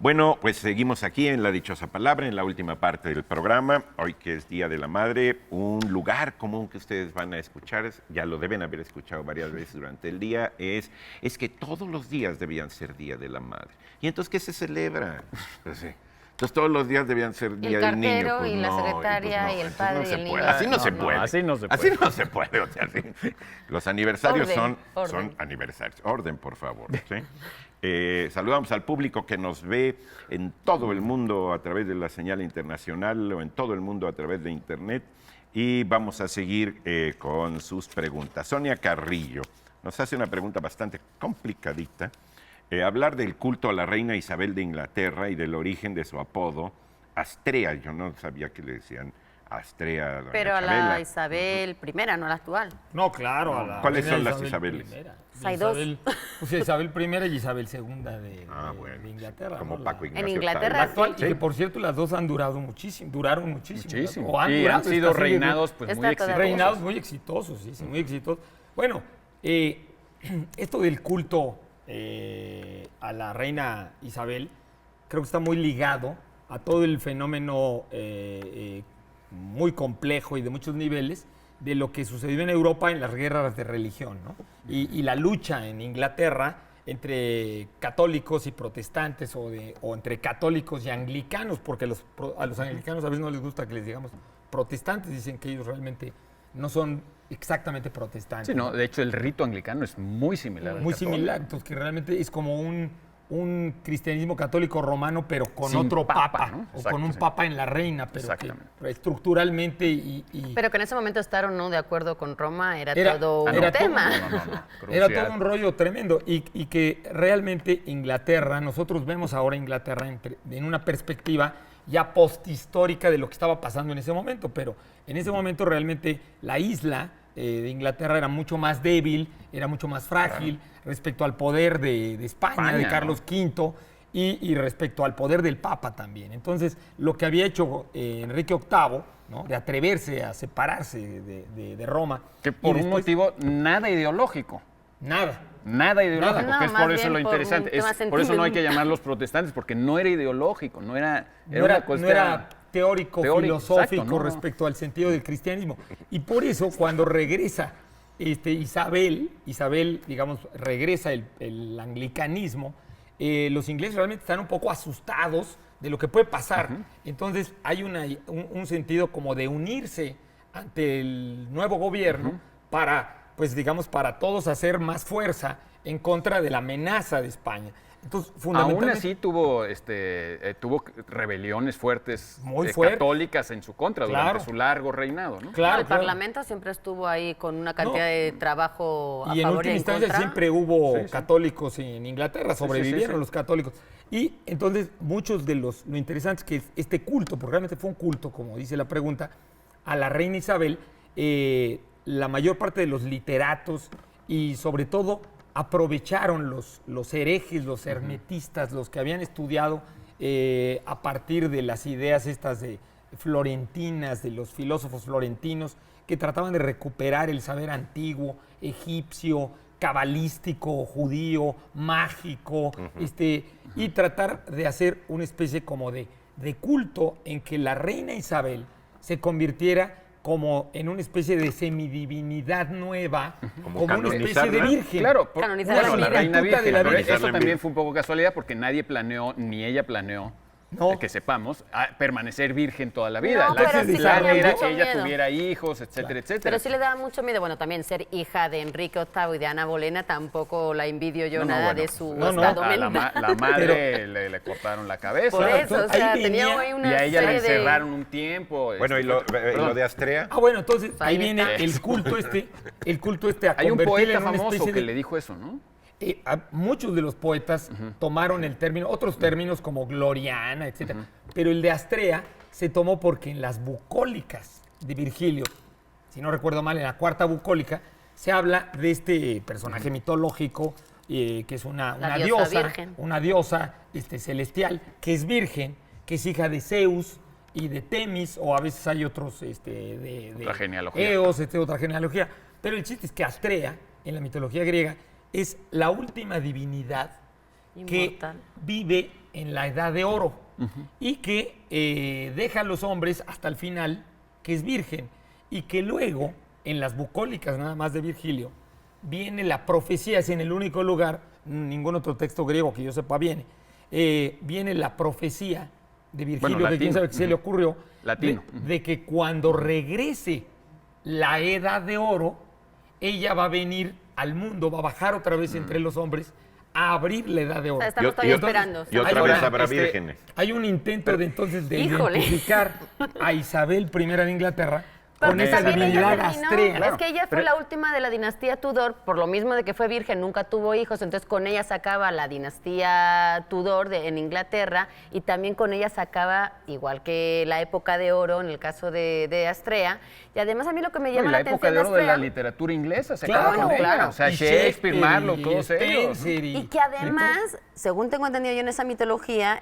Bueno, pues seguimos aquí en La Dichosa Palabra, en la última parte del programa. Hoy que es Día de la Madre, un lugar común que ustedes van a escuchar, ya lo deben haber escuchado varias veces durante el día, es que todos los días debían ser Día de la Madre. ¿Y entonces qué se celebra? Pues sí. Entonces todos los días debían ser Día del Niño. El cartero Pues y la no, secretaria pues no, y el entonces padre no y se el puede. niño. Así no se puede. así no se puede. Así no se puede. O sea, los aniversarios Orden. son aniversarios. Orden, por favor. ¿Sí? Saludamos al público que nos ve en todo el mundo a través de la señal internacional o en todo el mundo a través de Internet. Y vamos a seguir con sus preguntas. Sonia Carrillo nos hace una pregunta bastante complicadita. Hablar del culto a la reina Isabel de Inglaterra y del origen de su apodo, Astrea. Yo no sabía que le decían Astrea a doña Pero a Chabela. la Isabel I, no la actual. No, claro. A la ¿Cuáles reina son las Isabel Isabeles? I. Hay dos. Isabel I y Isabel II de Bueno, Inglaterra. como ¿no? Paco Ignacio En Inglaterra, La Tagle. actual, sí. y que por cierto las dos han durado muchísimo, duraron muchísimo. Muchísimo. O Y durado, han sido esta serie de- reinados pues, muy Está exitosos. todavía. Reinados muy exitosos, sí, muy exitosos. Bueno, esto del culto a la reina Isabel creo que está muy ligado a todo el fenómeno muy complejo y de muchos niveles de lo que sucedió en Europa en las guerras de religión, ¿no? Y la lucha en Inglaterra entre católicos y protestantes o entre católicos y anglicanos, porque a los anglicanos a veces no les gusta que les digamos protestantes, dicen que ellos realmente no son exactamente protestantes. Sí, no, de hecho el rito anglicano es muy similar. al Muy católico. similar, entonces que realmente es como un cristianismo católico romano, pero con Sin otro papa, papa, ¿no? o Exacto, con un sí. papa en la reina, pero que Exactamente. estructuralmente y Pero que en ese momento estar o no de acuerdo con Roma era Era- todo un era todo- tema. No, era crucial. todo un rollo tremendo y que realmente Inglaterra, nosotros vemos ahora Inglaterra en una perspectiva ya posthistórica de lo que estaba pasando en ese momento, pero en ese momento realmente la isla de Inglaterra era mucho más débil, era mucho más frágil respecto al poder de España, de España, Carlos V. Y respecto al poder del Papa también. Entonces, lo que había hecho Enrique VIII, ¿no? De atreverse a separarse de Roma. Que por y un después, motivo nada ideológico. Nada. Nada ideológico, Nada. que es No, por más eso bien lo por un interesante. tema Por eso no hay que sentimental. llamarlos protestantes, porque no era ideológico, no era No una era, cuestión. no era teórico, filosófico exacto, no. respecto al sentido del cristianismo. Y por eso, cuando regresa Isabel, digamos, regresa el anglicanismo, los ingleses realmente están un poco asustados de lo que puede pasar. Entonces, hay un sentido como de unirse ante el nuevo gobierno para, pues digamos, para todos hacer más fuerza en contra de la amenaza de España. Entonces, Aún fundamentalmente, así tuvo rebeliones fuertes, Muy fuertes. católicas en su contra Claro. durante su largo reinado, ¿no? claro, El claro. Parlamento siempre estuvo ahí con una cantidad No. de trabajo a Y en favor y última en instancia contra. siempre hubo Sí, sí. católicos en Inglaterra, sobrevivieron sí. los católicos. Y entonces muchos de lo interesante es que este culto, porque realmente fue un culto, como dice la pregunta, a la reina Isabel, la mayor parte de los literatos y sobre todo aprovecharon los herejes, los hermetistas, los que habían estudiado a partir de las ideas estas de florentinas, de los filósofos florentinos, que trataban de recuperar el saber antiguo, egipcio, cabalístico, judío, mágico, y tratar de hacer una especie como de culto en que la reina Isabel se convirtiera como en una especie de semidivinidad nueva, Como como una especie de canonizarla. virgen. Claro, Canonizar bueno, a la la Virgen. reina Virgen. virgen, De la pero Virgen. eso también fue un poco casualidad porque nadie planeó, ni ella planeó, No. que sepamos, permanecer virgen toda la vida. No, La pero sí plan tenía era mucho que ella miedo. tuviera hijos, etcétera, etcétera. Pero sí le daba mucho miedo, bueno, también ser hija de Enrique VIII y de Ana Bolena, tampoco la envidio yo No, no, nada bueno, de su no, no. estado a la, mental. la madre le cortaron la cabeza. Por Claro, eso, o entonces, sea, ahí tenía venía- ahí Y una a ella la serie de... encerraron un tiempo. Bueno, y lo perdón. de Astrea. Ah, bueno, entonces ahí Ahí viene está. el culto a Hay un convertirla poeta en una famoso especie que de... le dijo eso, ¿no? Muchos de los poetas tomaron el término, otros términos como gloriana, etcétera, pero el de Astrea se tomó porque en las bucólicas de Virgilio, si no recuerdo mal, en la cuarta bucólica, se habla de este personaje mitológico que es una La diosa diosa, virgen. una diosa celestial, que es virgen, que es hija de Zeus y de Temis, o a veces hay otros de Otra genealogía. Eos, otra genealogía. Pero el chiste es que Astrea, en la mitología griega, es la última divinidad Inmortal. que vive en la edad de oro y que deja a los hombres hasta el final, que es virgen, y que luego, en las bucólicas nada más de Virgilio, viene la profecía, es en el único lugar, ningún otro texto griego que yo sepa viene la profecía de Virgilio, Bueno, que quién sabe qué se le ocurrió, Latino. de que cuando regrese la edad de oro, ella va a venir al mundo, va a bajar otra vez entre los hombres a abrir la edad de oro. O sea, estamos todavía esperando. Y otra Ahora, vez habrá vírgenes. Hay un intento de entonces de Híjole. identificar a Isabel I de Inglaterra Porque con esa también ella divinidad terminó, astrea. es que ella fue la última de la dinastía Tudor, por lo mismo de que fue virgen, nunca tuvo hijos, entonces con ella sacaba la dinastía Tudor en Inglaterra y también con ella sacaba, igual que la época de oro en el caso de Astrea, y además a mí lo que me llama Y la la época atención de oro de la Astrea, literatura inglesa, se Claro, acaba con ella. claro. O sea, Y Shakespeare, Marlowe, y todos ellos. Spenser y que además, según tengo entendido yo en esa mitología,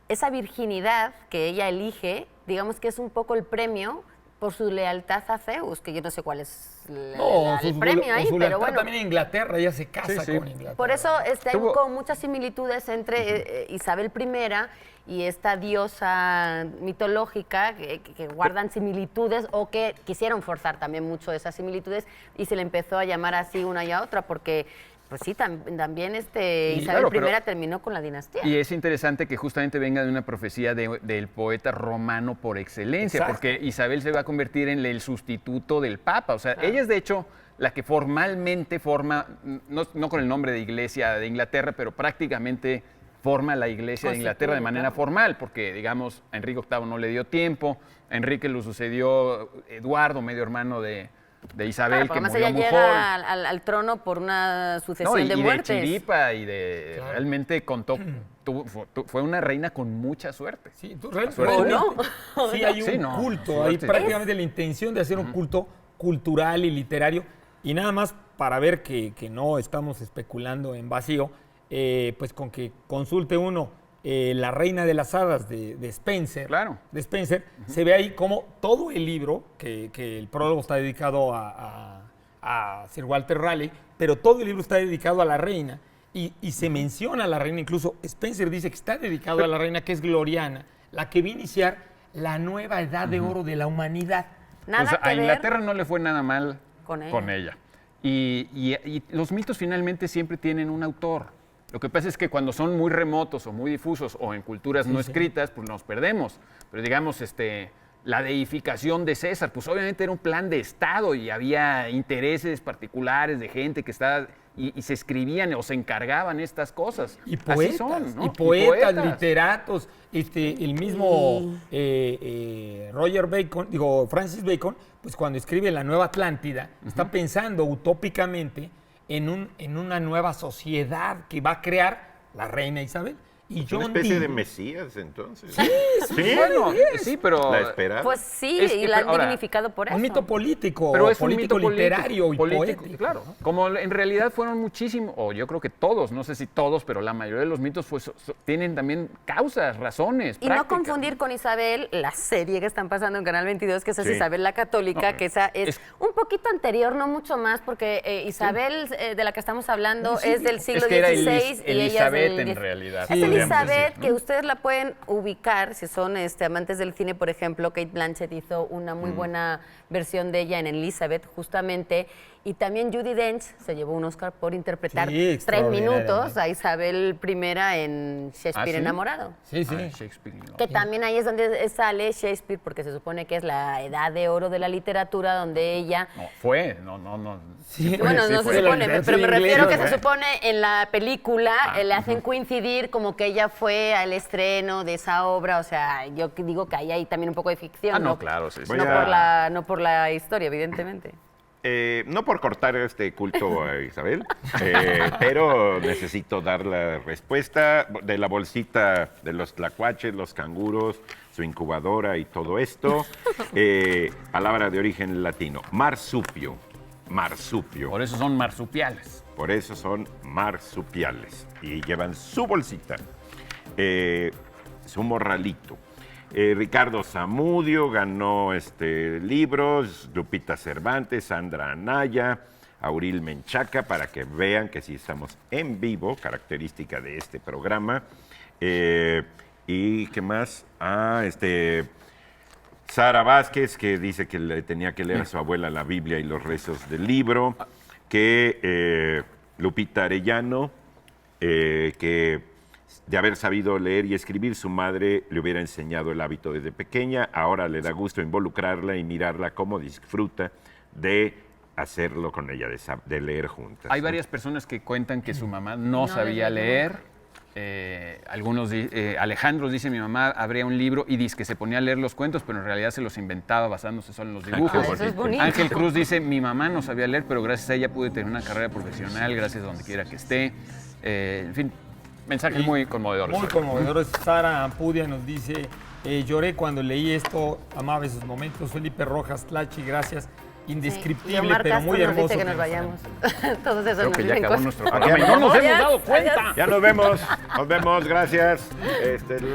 esa virginidad que ella elige, digamos que es un poco el premio por su lealtad a Zeus, que yo no sé cuál es el premio ahí, pero bueno. También en Inglaterra, ella se casa Sí, sí. con Inglaterra. Por eso hay Tuvo- como muchas similitudes entre Isabel I y esta diosa mitológica que guardan similitudes o que quisieron forzar también mucho esas similitudes y se le empezó a llamar así una y a otra porque, pues sí, también Isabel claro, pero- I terminó con la dinastía. Y es interesante que justamente venga de una profecía del poeta romano por excelencia, Exacto. porque Isabel se va a convertir en el sustituto del Papa. O sea, ella es de hecho la que formalmente forma, no con el nombre de Iglesia de Inglaterra, pero prácticamente forma la Iglesia de Inglaterra de manera formal, porque digamos, a Enrique VIII no le dio tiempo, a Enrique lo sucedió Eduardo, medio hermano de Isabel, Claro, que además murió ella muy llega joven. al trono por una sucesión No, de y muertes. de chiripa y de realmente contó, fue una reina con mucha suerte. Sí, suerte. realmente, sí hay un Sí, no, culto, hay suerte. prácticamente la intención de hacer un culto cultural y literario. Y nada más para ver que no estamos especulando en vacío, pues con que consulte uno La Reina de las Hadas de Spenser, Claro. de Spenser, se ve ahí como todo el libro, que el prólogo está dedicado a Sir Walter Raleigh, pero todo el libro está dedicado a la reina. Y se menciona a la reina, incluso Spenser dice que está dedicado a la reina, que es Gloriana, la que va a iniciar la nueva edad de oro de la humanidad. Nada O sea, que a ver Inglaterra no le fue nada mal con ella. Y los mitos finalmente siempre tienen un autor. Lo que pasa es que cuando son muy remotos o muy difusos o en culturas no escritas, pues nos perdemos. Pero digamos, la deificación de César, pues obviamente era un plan de Estado y había intereses particulares de gente que estaba y se escribían o se encargaban estas cosas. Y Así poetas, son, ¿no? y poetas, literatos, el mismo Roger Bacon, Francis Bacon, pues cuando escribe La Nueva Atlántida, está pensando utópicamente en una nueva sociedad que va a crear la reina Isabel. Y Es una John especie Dee- de Mesías, entonces. Bueno, sí, pero... ¿La espera? Pues sí, Es- y la han pero ahora, dignificado por eso. un mito político, Pero es un político mito literario y político, poético. claro. Como en realidad fueron muchísimos, o yo creo que todos, no sé si todos, pero la mayoría de los mitos pues, tienen también causas, razones, Y no prácticas. confundir con Isabel, la serie que están pasando en Canal 22, que esa es Sí. Isabel la Católica, No, que esa es es- un poquito anterior, no mucho más, porque Isabel, de la que estamos hablando, es del siglo Es que era XVI y ella es Elizabeth del en X. realidad. Es podríamos Elizabeth, decir, que ¿no? ustedes la pueden ubicar, si son amantes del cine, por ejemplo, Kate Blanchett hizo una muy buena versión de ella en Elizabeth, justamente, y también Judi Dench se llevó un Oscar por interpretar Sí, 3 extraordinaria, minutos ¿no? a Isabel I en Shakespeare ¿sí? enamorado. Sí, sí. Ah, Shakespeare, ¿no? Que también ahí es donde sale Shakespeare, porque se supone que es la edad de oro de la literatura, donde ella... No, fue, no. Sí, Bueno, sí no fue. se supone, La pero me literatura refiero que inglesa, se supone en la película Ah, le hacen coincidir como que ella fue al estreno de esa obra, o sea, yo digo que ahí hay también un poco de ficción, Ah, no, claro, sí, sí. Voy no, a- no por la historia, evidentemente. No por cortar este culto a Isabel, pero necesito dar la respuesta de la bolsita de los tlacuaches, los canguros, su incubadora y todo esto. Palabra de origen latino, marsupio. Marsupio. Por eso son marsupiales. Por eso son marsupiales. Y llevan su bolsita, su morralito. Ricardo Zamudio ganó libros, Lupita Cervantes, Sandra Anaya, Auril Menchaca, para que vean que sí estamos en vivo, característica de este programa. ¿Y qué más? Sara Vázquez, que dice que le tenía que leer a su abuela la Biblia y los rezos del libro. Que Lupita Arellano, que de haber sabido leer y escribir, su madre le hubiera enseñado el hábito desde pequeña. Ahora le da gusto involucrarla y mirarla cómo disfruta de hacerlo con ella, de leer juntas. Hay ¿no? varias personas que cuentan que su mamá no sabía leer. Alejandro dice, mi mamá abría un libro y dice que se ponía a leer los cuentos, pero en realidad se los inventaba basándose solo en los dibujos. Eso es bonito. Ángel Cruz dice, mi mamá no sabía leer, pero gracias a ella pude tener una carrera profesional, gracias a donde quiera que esté. En fin, mensajes muy conmovedores. Muy conmovedores. Sara Ampudia nos dice, lloré cuando leí esto, amaba esos momentos. Felipe Rojas Tlachi, gracias. Indescriptible, Omar pero Castro muy nos hermoso. dice que nos vayamos. Todos esos Creo nos que ya dicen acabó cosas. nuestro programa y no nos hemos dado cuenta. Ya nos vemos, gracias.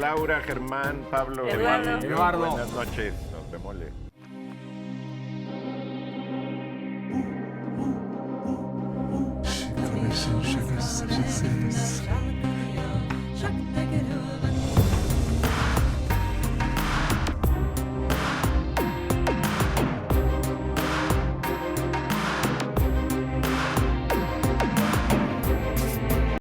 Laura, Germán, Pablo, Eduardo. Buenas noches, nos vemos. She